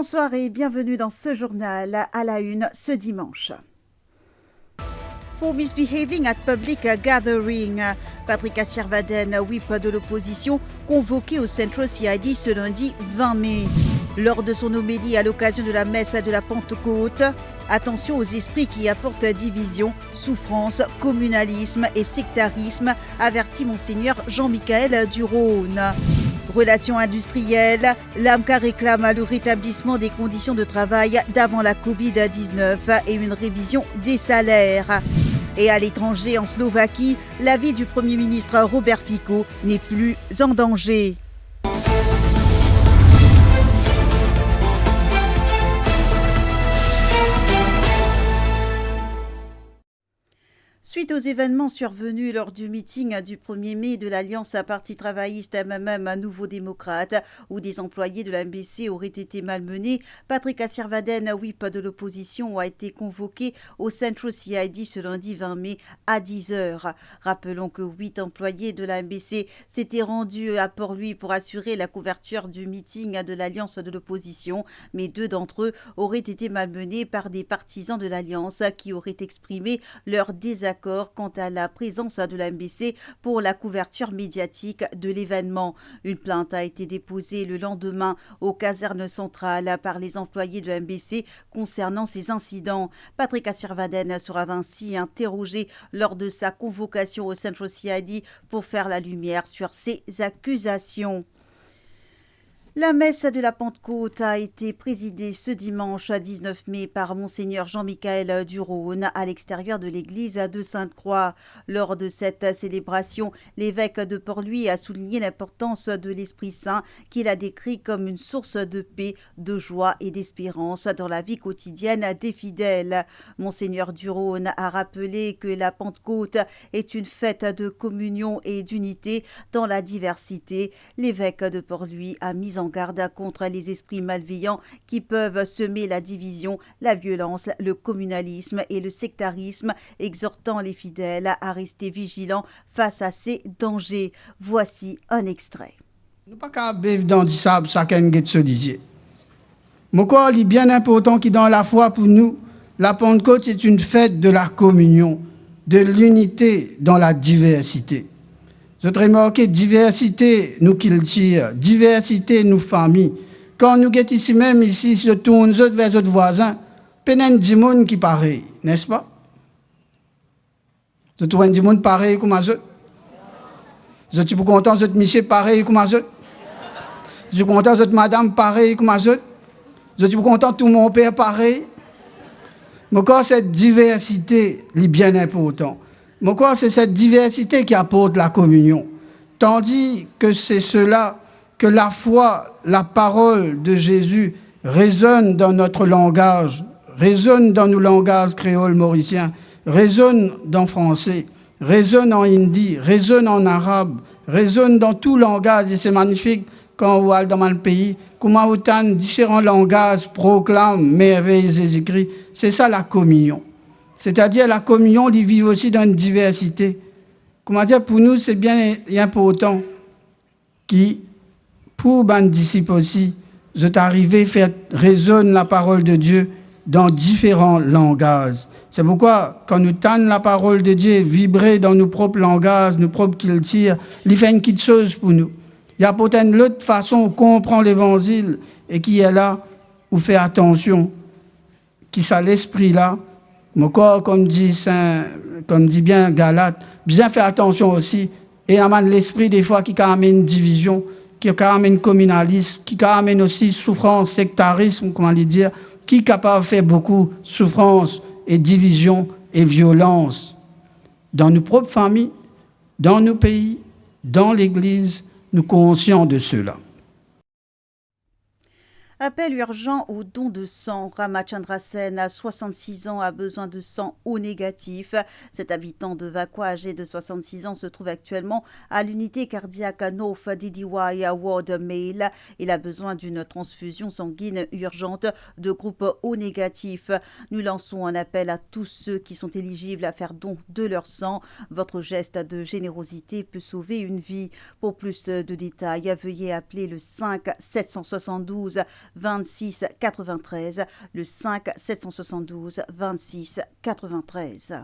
Bonsoir et bienvenue dans ce journal à la une ce dimanche. For misbehaving at public gathering, Patrick Sirvaden, whip de l'opposition, convoqué au Central CID ce lundi 20 mai. Lors de son homélie à l'occasion de la messe de la Pentecôte, attention aux esprits qui apportent division, souffrance, communalisme et sectarisme, avertit Monseigneur Jean-Michel Durone. Relations industrielles, l'AMCA réclame le rétablissement des conditions de travail d'avant la Covid-19 et une révision des salaires. Et à l'étranger, en Slovaquie, la vie du Premier ministre Robert Fico n'est plus en danger. Suite aux événements survenus lors du meeting du 1er mai de l'Alliance Parti travailliste MMM Nouveau démocrate, où des employés de la MBC auraient été malmenés, Patrick Sirvaden, whip de l'opposition, a été convoqué au Central CID ce lundi 20 mai à 10h. Rappelons que 8 employés de la MBC s'étaient rendus à Port-Louis pour assurer la couverture du meeting de l'Alliance de l'opposition, mais 2 d'entre eux auraient été malmenés par des partisans de l'Alliance qui auraient exprimé leur désaccord quant à la présence de la MBC pour la couverture médiatique de l'événement. Une plainte a été déposée le lendemain aux casernes centrales par les employés de la MBC concernant ces incidents. Patrick Sirvaden sera ainsi interrogé lors de sa convocation au Central CID pour faire la lumière sur ces accusations. La messe de la Pentecôte a été présidée ce dimanche 19 mai par Monseigneur Jean-Michel Durone à l'extérieur de l'église de Sainte-Croix. Lors de cette célébration, l'évêque de Port-Louis a souligné l'importance de l'Esprit Saint qu'il a décrit comme une source de paix, de joie et d'espérance dans la vie quotidienne des fidèles. Monseigneur Durone a rappelé que la Pentecôte est une fête de communion et d'unité dans la diversité. L'évêque de Port-Louis a mis en garde contre les esprits malveillants qui peuvent semer la division, la violence, le communalisme et le sectarisme, exhortant les fidèles à rester vigilants face à ces dangers. Voici un extrait. Nous pas qu'à vivre dans du sable, chacun get solisier. Mon corps est bien important qui dans la foi pour nous, la Pentecôte est une fête de la communion, de l'unité dans la diversité. Je te remarque, diversité nous culture, diversité nous famille. Quand nous sommes ici même, ici, se tourne vers notre voisin, peine du monde qui pareil, n'est-ce pas? Je trouve du monde pareil comme moi. Je suis content de monsieur pareil comme moi. Je suis content de madame pareil comme moi. Je suis content de tout mon père pareil. Mais quand cette diversité est bien importante. Mon quoi, c'est cette diversité qui apporte la communion. Tandis que c'est cela que la foi, la parole de Jésus résonne dans notre langage, résonne dans nos langages créoles mauriciens, résonne dans français, résonne en hindi, résonne en arabe, résonne dans tout langage. Et c'est magnifique quand on voit dans le pays, comment autant différents langages proclament merveilles et Jésus-Christ. C'est ça la communion. C'est-à-dire la communion, ils vivent aussi dans une diversité. Comment dire, pour nous, c'est bien important qui, pour les disciples aussi, je t'arrive à faire résonner la parole de Dieu dans différents langages. C'est pourquoi, quand nous tannons la parole de Dieu vibrer dans nos propres langages, nos propres cultures, il fait une petite chose pour nous. Il y a peut-être l'autre façon de comprendre l'évangile et qui est là, où faire attention, qui ça l'esprit là. Mon corps, comme dit bien Galate, bien faire attention aussi. Et amène l'esprit des fois qui amène une division, qui amène communalisme, qui amène aussi souffrance, sectarisme, comment le dire, qui est capable de faire beaucoup de souffrance et division et violence dans nos propres familles, dans nos pays, dans l'Église. Nous sommes conscients de cela. Appel urgent au don de sang. Ramachandra Sen, à 66 ans, a besoin de sang O négatif. Cet habitant de Vakwa, âgé de 66 ans, se trouve actuellement à l'unité cardiaque North DDY Ward Mail. Il a besoin d'une transfusion sanguine urgente de groupe O négatif. Nous lançons un appel à tous ceux qui sont éligibles à faire don de leur sang. Votre geste de générosité peut sauver une vie. Pour plus de détails, veuillez appeler le 5 772 26 93, le 5 772 26 93.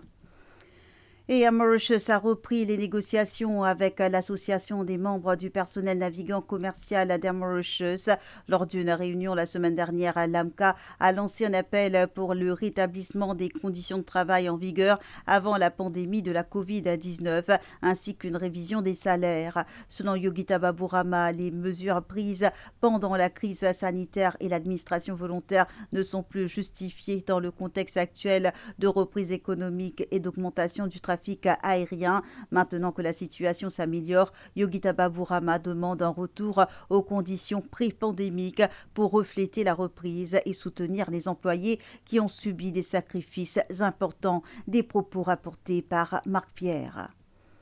Et Mauritius a repris les négociations avec l'association des membres du personnel navigant commercial d'Air Mauritius. Lors d'une réunion la semaine dernière, l'AMCA a lancé un appel pour le rétablissement des conditions de travail en vigueur avant la pandémie de la Covid-19, ainsi qu'une révision des salaires. Selon Yogita Baburama, les mesures prises pendant la crise sanitaire et l'administration volontaire ne sont plus justifiées dans le contexte actuel de reprise économique et d'augmentation du trafic aérien. Maintenant que la situation s'améliore, Yogita Baburama demande un retour aux conditions pré-pandémiques pour refléter la reprise et soutenir les employés qui ont subi des sacrifices importants. Des propos rapportés par Marc Pierre.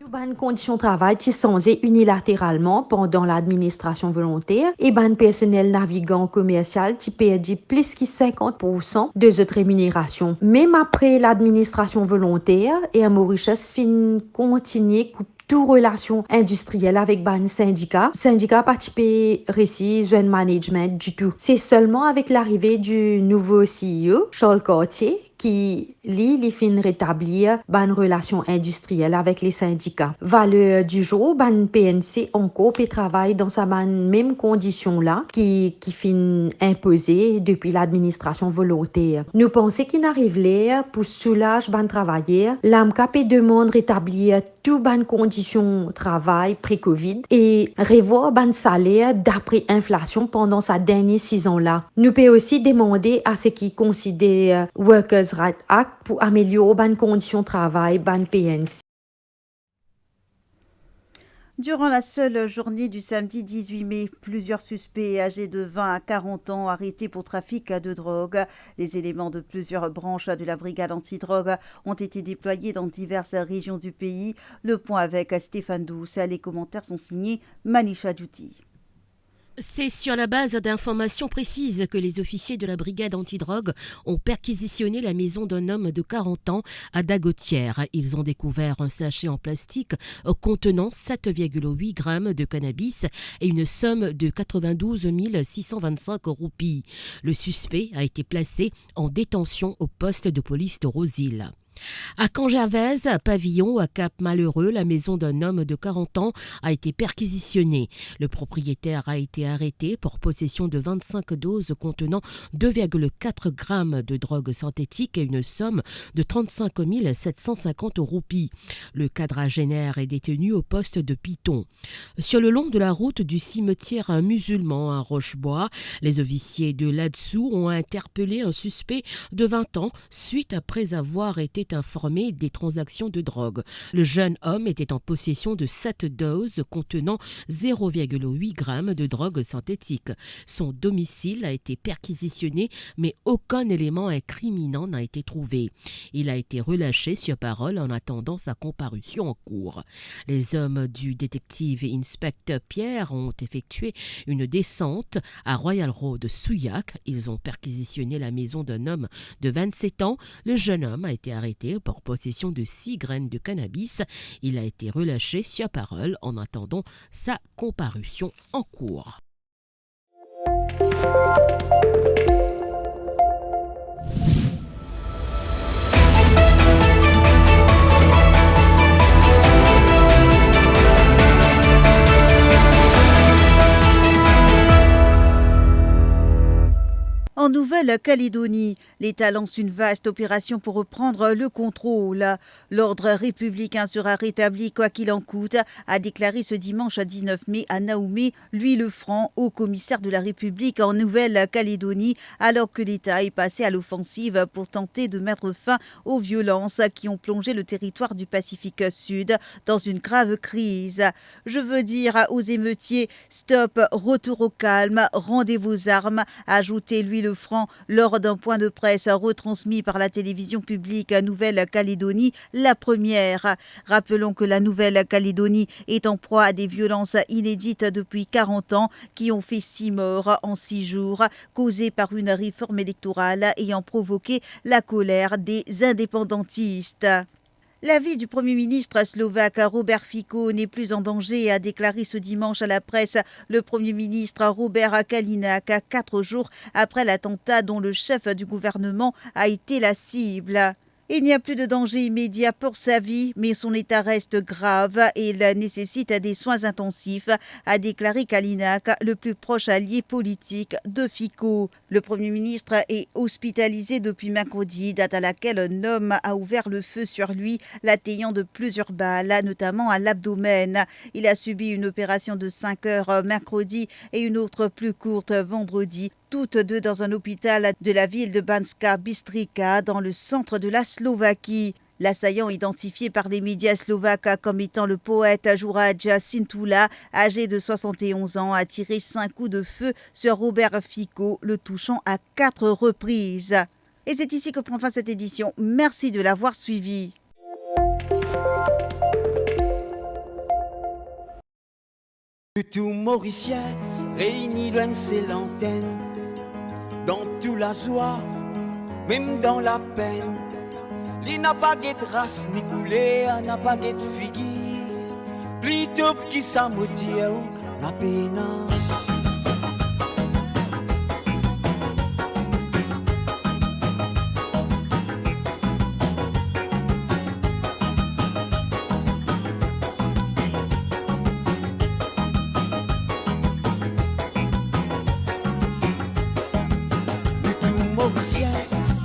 Ban conditions de travail qui changé unilatéralement pendant l'administration volontaire et ban personnel navigant commercial qui perdit plus que 50% de cette rémunération. Même après l'administration volontaire, Air Mauritius fin continuer toute relation industrielle avec ban syndicat participé récit jeune management du tout. C'est seulement avec l'arrivée du nouveau CEO, Charles Cartier, qui li fin rétablir ban relation industrielle avec les syndicats. Valeur du jour, ban PNC encore peut travailler dans sa ban même condition là qui fin imposée depuis l'administration volontaire. Nous pensons qu'il arrive l'air pour soulager ban travailleurs. L'AMCA peut demander rétablir tout ban conditions travail pré-Covid et revoir ban salaire d'après inflation pendant sa dernière saison là. Nous peut aussi demander à ce qui considère Workers' Rights Act pour améliorer les conditions de travail, les PNC. Durant la seule journée du samedi 18 mai, plusieurs suspects âgés de 20 à 40 ans arrêtés pour trafic de drogue. Les éléments de plusieurs branches de la brigade antidrogue ont été déployés dans diverses régions du pays. Le point avec Stéphane Douce. Les commentaires sont signés Manisha Djouti. C'est sur la base d'informations précises que les officiers de la brigade antidrogue ont perquisitionné la maison d'un homme de 40 ans à Dagotière. Ils ont découvert un sachet en plastique contenant 7,8 grammes de cannabis et une somme de 92 625 roupies. Le suspect a été placé en détention au poste de police de Rosil. À Caen-Gervaise, Pavillon, à Cap-Malheureux, la maison d'un homme de 40 ans a été perquisitionnée. Le propriétaire a été arrêté pour possession de 25 doses contenant 2,4 grammes de drogue synthétique et une somme de 35 750 roupies. Le quadragénaire est détenu au poste de Piton. Sur le long de la route du cimetière musulman à Rochebois, les officiers de l'ADSOU ont interpellé un suspect de 20 ans suite après avoir été informé des transactions de drogue. Le jeune homme était en possession de 7 doses contenant 0,8 grammes de drogue synthétique. Son domicile a été perquisitionné, mais aucun élément incriminant n'a été trouvé. Il a été relâché sur parole en attendant sa comparution en cours. Les hommes du détective et inspecteur Pierre ont effectué une descente à Royal Road Souillac. Ils ont perquisitionné la maison d'un homme de 27 ans. Le jeune homme a été arrêté pour possession de 6 graines de cannabis. Il a été relâché sur parole en attendant sa comparution en cours. En Nouvelle-Calédonie, l'État lance une vaste opération pour reprendre le contrôle. L'ordre républicain sera rétabli quoi qu'il en coûte, a déclaré ce dimanche 19 mai à Naoumé, Louis Lefranc, haut commissaire de la République en Nouvelle-Calédonie, alors que l'État est passé à l'offensive pour tenter de mettre fin aux violences qui ont plongé le territoire du Pacifique Sud dans une grave crise. Je veux dire aux émeutiers, stop, retour au calme, rendez vos armes, a ajouté Louis Lefranc lors d'un point de presse retransmis par la télévision publique Nouvelle-Calédonie, la première. Rappelons que la Nouvelle-Calédonie est en proie à des violences inédites depuis 40 ans qui ont fait 6 morts en 6 jours, causées par une réforme électorale ayant provoqué la colère des indépendantistes. La vie du Premier ministre slovaque Robert Fico n'est plus en danger, a déclaré ce dimanche à la presse le Premier ministre Robert Kaliňák, 4 jours après l'attentat dont le chef du gouvernement a été la cible. Il n'y a plus de danger immédiat pour sa vie, mais son état reste grave et il nécessite des soins intensifs, a déclaré Kaliňák, le plus proche allié politique de Fico. Le Premier ministre est hospitalisé depuis mercredi, date à laquelle un homme a ouvert le feu sur lui, l'atteignant de plusieurs balles, notamment à l'abdomen. Il a subi une opération de 5 heures mercredi et une autre plus courte vendredi, toutes deux dans un hôpital de la ville de Banská Bystrica, dans le centre de la Slovaquie. L'assaillant, identifié par les médias slovaques comme étant le poète Juraj Cintula, âgé de 71 ans, a tiré 5 coups de feu sur Robert Fico, le touchant à 4 reprises. Et c'est ici que prend fin cette édition. Merci de l'avoir suivi. Tout Mauricien réuni loin de ses lanternes, dans toute la joie, même dans la peine. Il n'a pas de race ni couleur, n'a pas de figure, plutôt qui s'amodie la peine.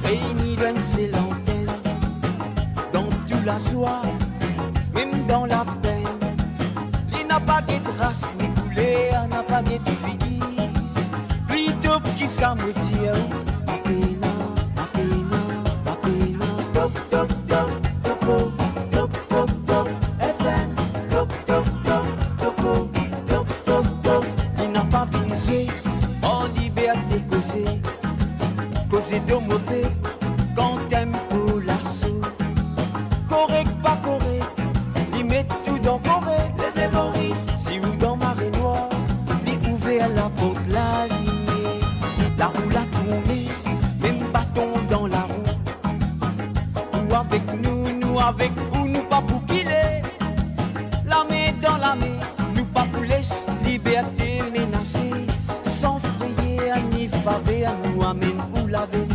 Réunis loin de ses lanternes, dans toute la joie, même dans la peine. Il n'a pas de race ni couleur, n'a pas de figure, plutôt qui s'amodie la peine, la peine, la peine. Top, top, top, topo, top, top, top, FM, top, top, top, topo, top, top, top. Il n'a pas visé en liberté causée. Causer de mauvais, quand t'aimes pour l'assaut. Correct, pas correct, il met tout dans correct. Les mémories, si vous dans marée noire, il ouvert la porte, la lignée. La roue l'a tourné, même bâton dans la roue. Nous avec nous, nous avec ou nous pas pour qu'il est. La main dans la main, nous pas pour laisser liberté menacée. Sans frayer, ni faver, à nous amène où la vérité.